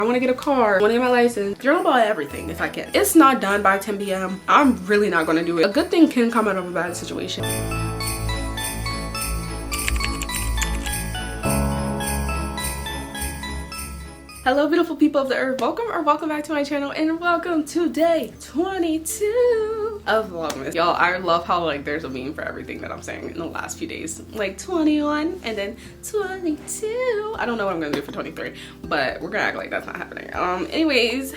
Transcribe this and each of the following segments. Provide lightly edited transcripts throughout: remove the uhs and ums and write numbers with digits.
I want to get a car, I want to get my license. Journal about everything if I can. It's not done by 10 p.m. I'm really not going to do it. A good thing can come out of a bad situation. Hello beautiful people of the earth, welcome back to my channel, and welcome to day 22 of Vlogmas. Y'all, I love how like there's a meme for everything that I'm saying in the last few days, like 21 and then 22. I don't know what I'm gonna do for 23, but we're gonna act like that's not happening. Anyways,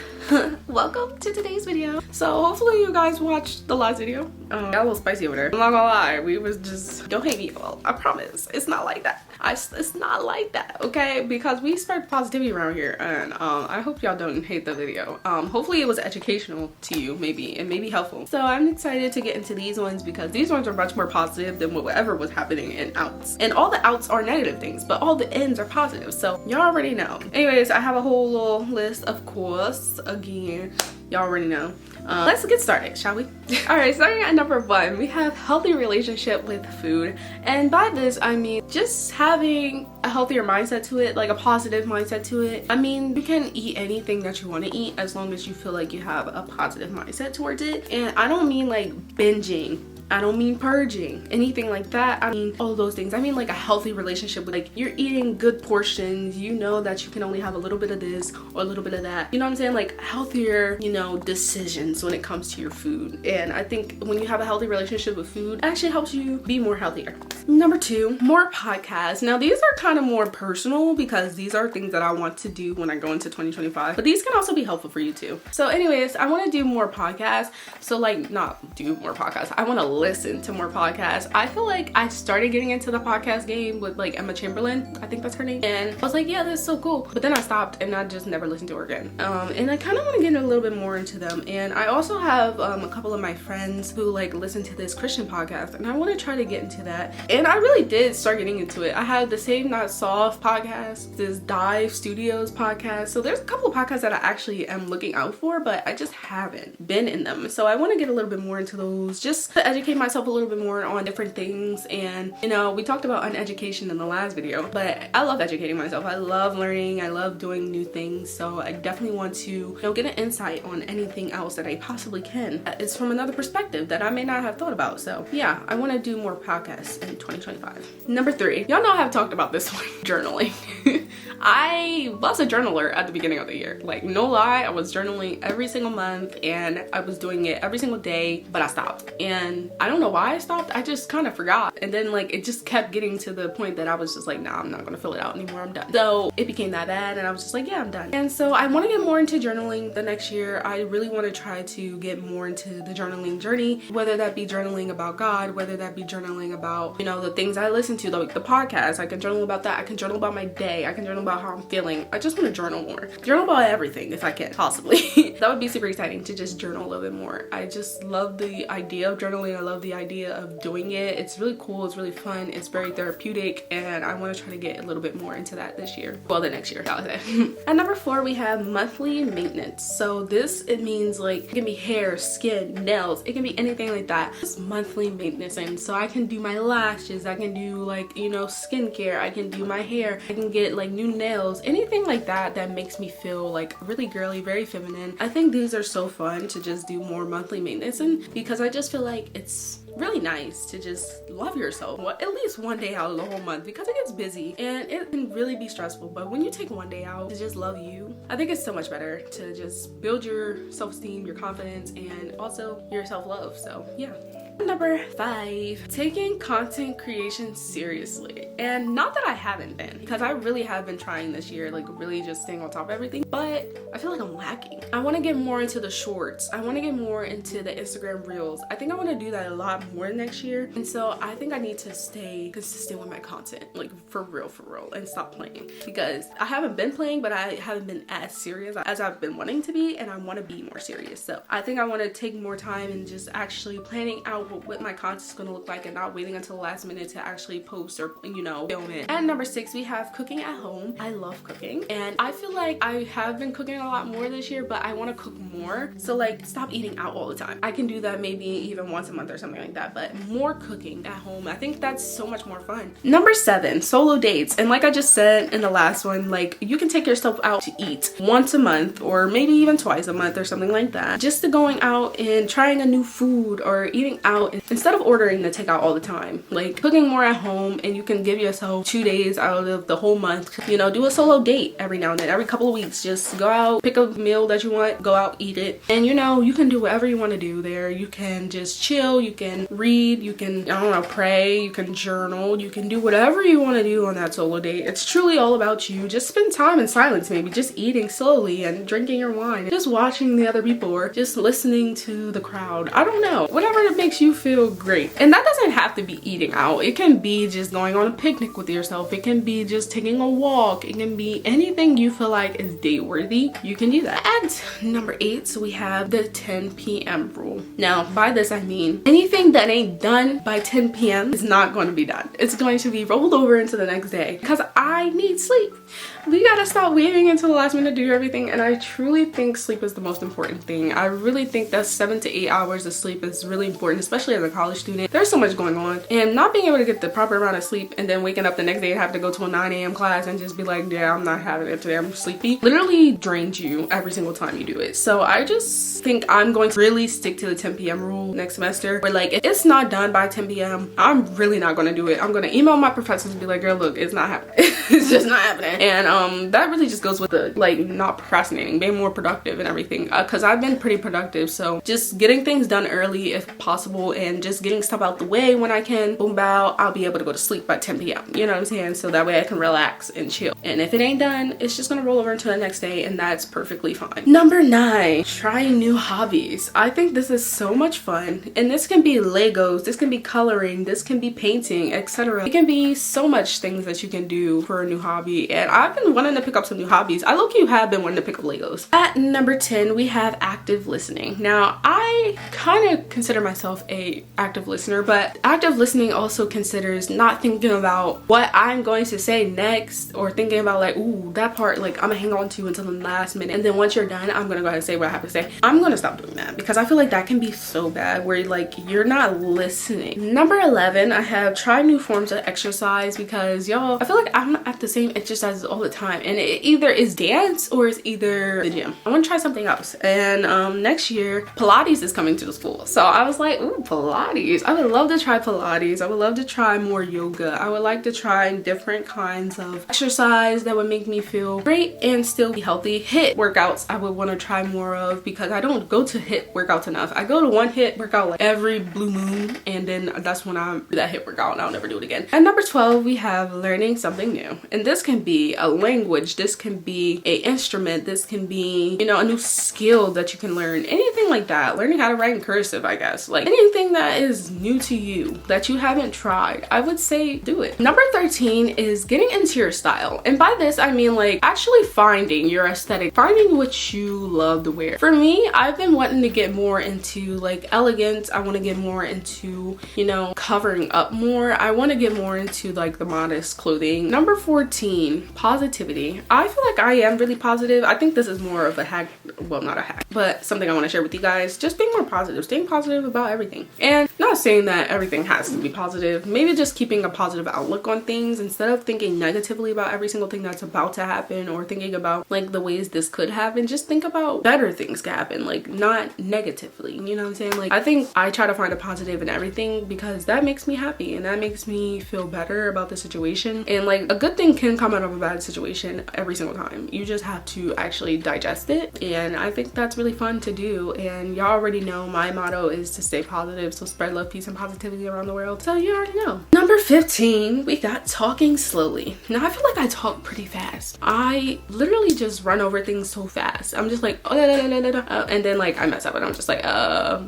welcome to today's video. So hopefully you guys watched the last video. Got a little spicy over there, I'm not gonna lie. We was just, don't hate me, y'all, I promise it's not like that. It's not like that, okay? Because we spread positivity around here, and I hope y'all don't hate the video. Hopefully it was educational to you, maybe, and maybe helpful. So I'm excited to get into these ones because these ones are much more positive than whatever was happening in outs. And all the outs are negative things, but all the ends are positive, so y'all already know. Anyways, I have a whole little list, of course. Again, y'all already know. Let's get started, shall we? All right, starting at number 1, we have healthy relationship with food. And by this, I mean just having a healthier mindset to it, like a positive mindset to it. I mean, you can eat anything that you want to eat as long as you feel like you have a positive mindset towards it. And I don't mean like binging. I don't mean purging, anything like that. I mean all those things. I mean like a healthy relationship with, like, you're eating good portions, you know that you can only have a little bit of this or a little bit of that. You know what I'm saying? Like healthier, you know, decisions when it comes to your food. And I think when you have a healthy relationship with food, it actually helps you be more healthier. Number 2, more podcasts. Now these are kind of more personal because these are things that I want to do when I go into 2025, but these can also be helpful for you too. So anyways, I want to do more podcasts. So like, not do more podcasts, I want to listen to more podcasts. I feel like I started getting into the podcast game with like 𝘴𝘰𝘤𝘪𝘢, I think that's her name, and I was like, yeah, that's so cool. But then I stopped and I just never listened to her again. And I kind of want to get a little bit more into them. And I also have a couple of my friends who like listen to this Christian podcast, and I want to try to get into that. And I really did start getting into it. I have the Save Not Soft podcast, this Dive Studios podcast. So there's a couple of podcasts that I actually am looking out for, but I just haven't been in them. So I want to get a little bit more into those just to educate myself a little bit more on different things. And you know, we talked about uneducation in the last video, but I love educating myself. I love learning, I love doing new things. So I definitely want to, you know, get an insight on anything else that I possibly can. It's from another perspective that I may not have thought about. So yeah, I want to do more podcasts in 2025. Number 3, y'all know I have talked about this one, journaling. I was a journaler at the beginning of the year. Like, no lie, I was journaling every single month and I was doing it every single day, but I stopped. And I don't know why I stopped. I just kind of forgot. And then like it just kept getting to the point that I was just like, nah, I'm not gonna fill it out anymore, I'm done. So it became that bad and I was just like, yeah, I'm done. And so I want to get more into journaling the next year. I really want to try to get more into the journaling journey, whether that be journaling about God, whether that be journaling about, you know, the things I listen to, like the podcast. I can journal about that. I can journal about my day. I can journal about how I'm feeling. I just want to journal more. Journal about everything if I can, possibly. That would be super exciting to just journal a little bit more. I just love the idea of journaling. I love the idea of doing it. It's really cool. It's really fun. It's very therapeutic, and I want to try to get a little bit more into that this year. Well, the next year, I would say. At number 4, we have monthly maintenance. So this, it means like, it can be hair, skin, nails. It can be anything like that. It's monthly maintenance. And so I can do my lashes. I can do like, you know, skincare. I can do my hair. I can get like new nails. Anything like that that makes me feel like really girly, very feminine. I think these are so fun to just do more monthly maintenance, and because I just feel like it's really nice to just love yourself, well, at least one day out of the whole month, because it gets busy and it can really be stressful. But when you take one day out to just love you, I think it's so much better to just build your self-esteem, your confidence, and also your self-love. So yeah. Number 5, taking content creation seriously. And not that I haven't been, because I really have been trying this year, like really just staying on top of everything, but I feel like I'm lacking. I want to get more into the shorts. I want to get more into the Instagram reels. I think I want to do that a lot more next year. And so I think I need to stay consistent with my content, like for real, and stop playing, because I haven't been playing, but I haven't been as serious as I've been wanting to be, and I want to be more serious. So I think I want to take more time and just actually planning out out what my content's gonna look like and not waiting until the last minute to actually post or, you know, film it. And number 6, we have cooking at home. I love cooking, and I feel like I have been cooking a lot more this year, but I want to cook more. So like, stop eating out all the time. I can do that maybe even once a month or something like that, but more cooking at home. I think that's so much more fun. Number 7, solo dates. And like I just said in the last one, like, you can take yourself out to eat once a month or maybe even twice a month or something like that. Just to going out and trying a new food or eating out instead of ordering to take out all the time. Like, cooking more at home, and you can give yourself 2 days out of the whole month. You know, do a solo date every now and then, every couple of weeks. Just go out, pick a meal that you want, go out, eat it. And you know, you can do whatever you want to do there. You can just chill, you can read, you can, I don't know, pray, you can journal, you can do whatever you want to do on that solo date. It's truly all about you. Just spend time in silence, maybe just eating slowly and drinking your wine, just watching the other people, or just listening to the crowd. I don't know, whatever that makes you feel great. And that doesn't have to be eating out. It can be just going on a picnic with yourself. It can be just taking a walk. It can be anything you feel like is date worthy. You can do that. And number 8, so we have the 10 p.m. rule. Now, by this I mean anything that ain't done by 10 p.m. is not going to be done. It's going to be rolled over into the next day because I need sleep. We gotta stop waiting until the last minute to do everything, and I truly think sleep is the most important thing. I really think that 7 to 8 hours of sleep is really important, especially as a college student. There's so much going on, and not being able to get the proper amount of sleep and then waking up the next day and have to go to a 9 a.m. class and just be like, yeah, I'm not having it today, I'm sleepy, literally drains you every single time you do it. So I just think I'm going to really stick to the 10 p.m. rule next semester, where like, if it's not done by 10 p.m. I'm really not going to do it. I'm going to email my professors and be like, girl, look, it's not happening. It's just not happening. And that really just goes with the like not procrastinating, being more productive and everything, because I've been pretty productive. So just getting things done early if possible, and just getting stuff out the way when I can, boom bow, I'll be able to go to sleep by 10 p.m. you know what I'm saying? So that way I can relax and chill. And if it ain't done, it's just gonna roll over into the next day, and that's perfectly fine. Number 9, trying new hobbies. I think this is so much fun, and this can be Legos, this can be coloring, this can be painting, etc. It can be so much things that you can do for a new hobby, and I've been wanting to pick up some new hobbies. I low-key have been wanting to pick up Legos. At number 10, we have active listening. Now, I kind of consider myself a active listener, but active listening also considers not thinking about what I'm going to say next, or thinking about like, ooh, that part, like, I'm gonna hang on to until the last minute, and then once you're done, I'm gonna go ahead and say what I have to say. I'm gonna stop doing that, because I feel like that can be so bad, where like, you're not listening. Number 11, I have tried new forms of exercise, because y'all, I feel like I'm at the same exercises all the time, and it either is dance or it's either the gym. I want to try something else, and next year Pilates is coming to the school, so I was like, ooh, Pilates. I would love to try Pilates. I would love to try more yoga. I would like to try different kinds of exercise that would make me feel great and still be healthy. HIIT workouts I would want to try more of, because I don't go to HIIT workouts enough. I go to one HIIT workout like every blue moon, and then that's when I do that HIIT workout and I'll never do it again. At number 12, we have learning something new, and this can be a language, this can be a instrument, this can be, you know, a new skill that you can learn, anything like that. Learning how to write in cursive, I guess, like anything that is new to you that you haven't tried, I would say do it. Number 13 is getting into your style, and by this I mean like actually finding your aesthetic, finding what you love to wear. For me, I've been wanting to get more into like elegance. I want to get more into, you know, covering up more. I want to get more into like the modest clothing. Number 14, positivity. I feel like I am really positive. I think this is more of a hack, well, not a hack, but something I want to share with you guys. Just being more positive, staying positive about everything, and not saying that everything has to be positive. Maybe just keeping a positive outlook on things instead of thinking negatively about every single thing that's about to happen, or thinking about like the ways this could happen. Just think about better things can happen, like not negatively, you know what I'm saying? Like, I think I try to find a positive in everything, because that makes me happy and that makes me feel better about the situation. And like, a good thing can come out of a bad situation every single time. You just have to actually digest it, and I think that's really fun to do. And y'all already know my motto is to stay positive, so spread love, peace, and positivity around the world, so you already know. Number 15, we got talking slowly. Now, I feel like I talk pretty fast. I literally just run over things so fast. I'm just like, oh, and then like I mess up and I'm just like,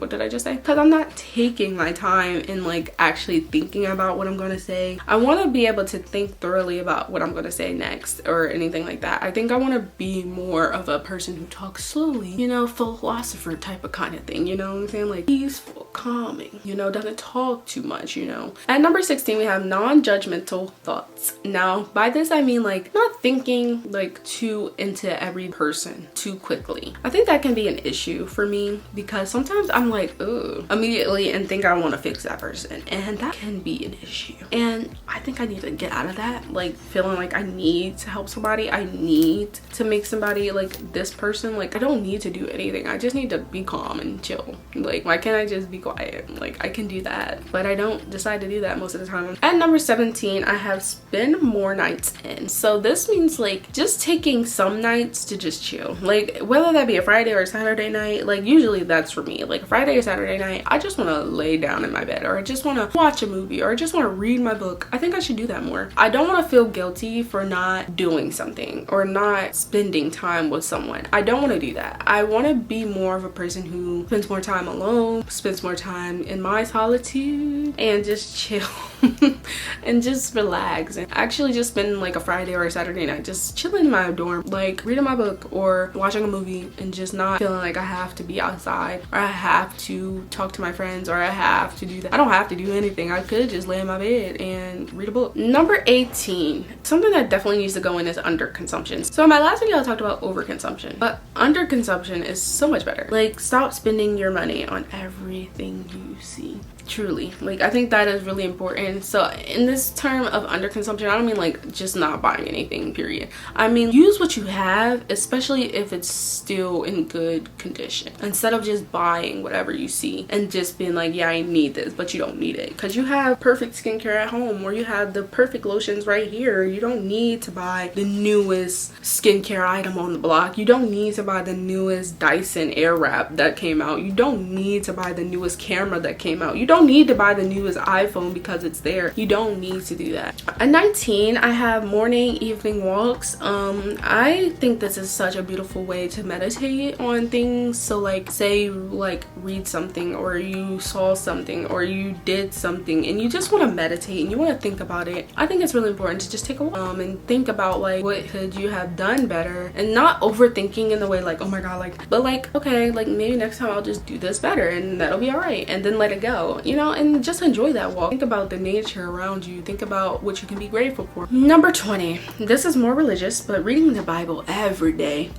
what did I just say? Because I'm not taking my time and like actually thinking about what I'm gonna say. I want to be able to think thoroughly about what I'm gonna say next. fast or anything like that. I think I want to be more of a person who talks slowly, you know, philosopher type of kind of thing, you know what I'm saying? Like peaceful, calming, you know, doesn't talk too much, you know. At number 16, we have non-judgmental thoughts. Now, by this I mean like not thinking like too into every person too quickly. I think that can be an issue for me because sometimes I'm like, ugh, immediately and think I want to fix that person, and that can be an issue. And I think I need to get out of that, like feeling like I need to help somebody, I need to make somebody like this person, like I don't need to do anything, I just need to be calm and chill. Like why can't I just be quiet? Like I can do that, but I don't decide to do that most of the time. At number 17, I have spend more nights in. So this means like just taking some nights to just chill, like whether that be a Friday or a Saturday night. Like usually that's for me, like a Friday or Saturday night, I just want to lay down in my bed, or I just want to watch a movie, or I just want to read my book. I think I should do that more. I don't want to feel guilty for not doing something or not spending time with someone. I don't want to do that. I want to be more of a person who spends more time alone, spends more time in my solitude, and just chill and just relax, and actually just spend like a Friday or a Saturday night just chilling in my dorm, like reading my book or watching a movie, and just not feeling like I have to be outside, or I have to talk to my friends, or I have to do that. I don't have to do anything. I could just lay in my bed and read a book. Number 18, something that definitely needs to go in is underconsumption. So in my last video I talked about overconsumption, but underconsumption is so much better. Like stop spending your money on everything you see. Truly, like I think that is really important. So in this term of underconsumption, I don't mean like just not buying anything, period. I mean use what you have, especially if it's still in good condition, instead of just buying whatever you see and just being like, yeah, I need this, but you don't need it, because you have perfect skincare at home, or you have the perfect lotions right here. You don't need to buy the newest skincare item on the block. You don't need to buy the newest Dyson Airwrap that came out. You don't need to buy the newest camera that came out. You don't need to buy the newest iPhone because it's there. You don't need to do that. At 19, I have morning, evening walks. I think this is such a beautiful way to meditate on things. So like say you like read something, or you saw something, or you did something, and you just want to meditate and you want to think about it. I think it's really important to just take a walk and think about like what could you have done better, and not overthinking in the way like, oh my god, like, but like, okay, like maybe next time I'll just do this better and that'll be all right, and then let it go, you know, and just enjoy that walk. Think about the nature around you. Think about what you can be grateful for. Number 20, this is more religious, but reading the Bible every day.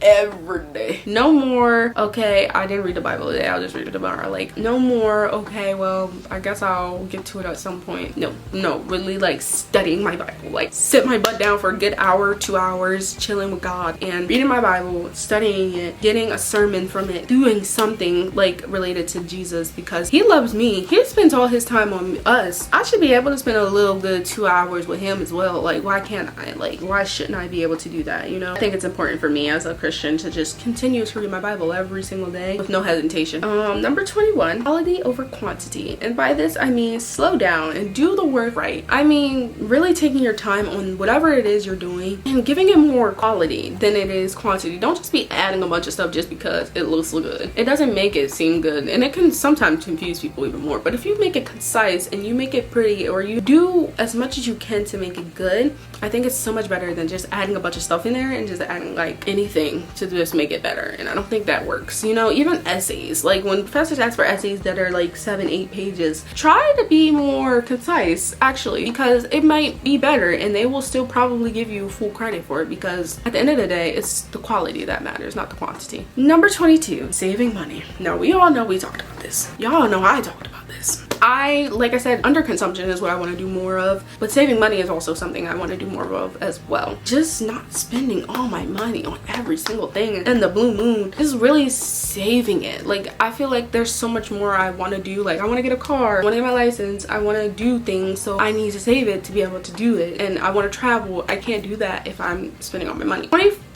No more, okay, I didn't read the Bible today, I'll just read it tomorrow. Like no more, okay, well I guess I'll get to it at some point. No, really like studying my Bible, like sit my butt down for a good hour, 2 hours, chilling with God and reading my Bible, studying it, getting a sermon from it, doing something like related to Jesus, because he loves me. He spends all his time on us. I should be able to spend a little good 2 hours with him as well. Like why can't I? Like why shouldn't I be able to do that, you know? I think it's important for me as a Christian to just continue to read my Bible every single day with no hesitation. Number 21, quality over quantity, and by this I mean slow down and do the work right. I mean really taking your time on whatever it is you're doing and giving it more quality than it is quantity. Don't just be adding a bunch of stuff just because it looks good. It doesn't make it seem good, and it can sometimes confuse people even more. But if you make it concise and you make it pretty, or you do as much as you can to make it good, I think it's so much better than just adding a bunch of stuff in there and just adding like anything to just make it better. And I don't think that works, you know. Even essays, like when professors ask for essays that are like 7-8 pages, try to be more concise actually, because it might be better and they will still probably give you full credit for it, because at the end of the day it's the quality that matters, not the quantity. Number 22, saving money. Now we all know we talked about this. Y'all know I talked about this. Like I said, underconsumption is what I want to do more of, but saving money is also something I want to do more of as well. Just not spending all my money on every single thing and the blue moon, is really saving it. Like I feel like there's so much more I want to do. Like I want to get a car, I want to get my license, I want to do things, so I need to save it to be able to do it. And I want to travel. I can't do that if I'm spending all my money.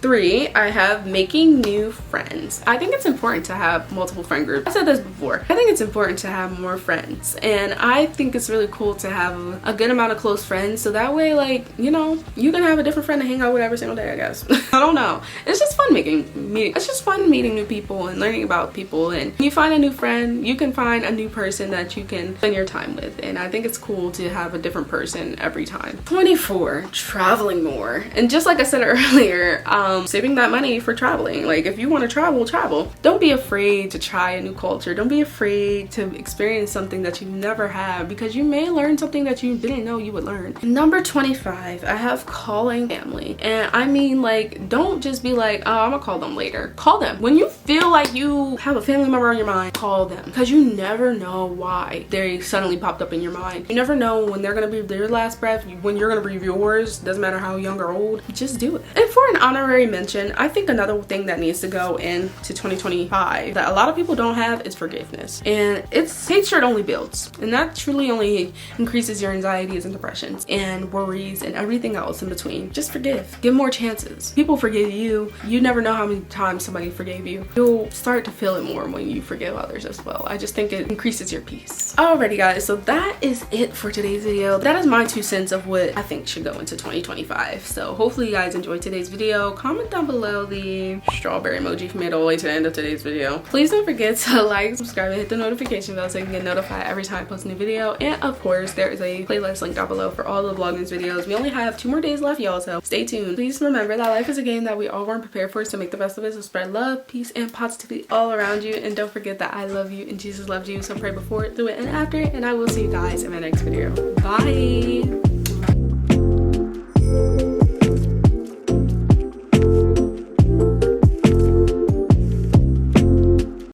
3, I have making new friends. I think it's important to have multiple friend groups. I said this before. I think it's important to have more friends, and I think it's really cool to have a good amount of close friends, so that way, like, you know, you can have a different friend to hang out with every single day, I guess. I don't know. It's just fun it's just fun meeting new people and learning about people, and when you find a new friend, you can find a new person that you can spend your time with, and I think it's cool to have a different person every time. 24, traveling more. And just like I said earlier, saving that money for traveling. Like, if you want to travel. Don't be afraid to try a new culture. Don't be afraid to experience something that you never have, because you may learn something that you didn't know you would learn. Number 25, I have calling family. And I mean, like, don't just be like, oh, I'm gonna call them later. Call them. When you feel like you have a family member on your mind, call them, because you never know why they suddenly popped up in your mind. You never know when they're gonna be their last breath, when you're gonna breathe yours. Doesn't matter how young or old, just do it. And for an honorary mention, I think another thing that needs to go into 2025 that a lot of people don't have is forgiveness. And hatred only builds, and that truly only increases your anxieties and depressions and worries and everything else in between. Just forgive. Give more chances. People forgive you. You never know how many times somebody forgave you. You'll start to feel it more when you forgive others as well. I just think it increases your peace. Alrighty guys, so that is it for today's video. That is my 2 cents of what I think should go into 2025. So hopefully you guys enjoyed today's video. Comment down below the strawberry emoji if you made it all the way to the end of today's video. Please don't forget to like, subscribe, and hit the notification bell so you can get notified every time I post a new video. And of course, there is a playlist link down below for all the Vlogmas videos. We only have 2 more days left, y'all, so stay tuned. Please remember that life is a game that we all weren't prepared for, so make the best of it. So spread love, peace, and positivity all around you. And don't forget that I love you and Jesus loves you. So pray before, through it, and after it. And I will see you guys in my next video. Bye!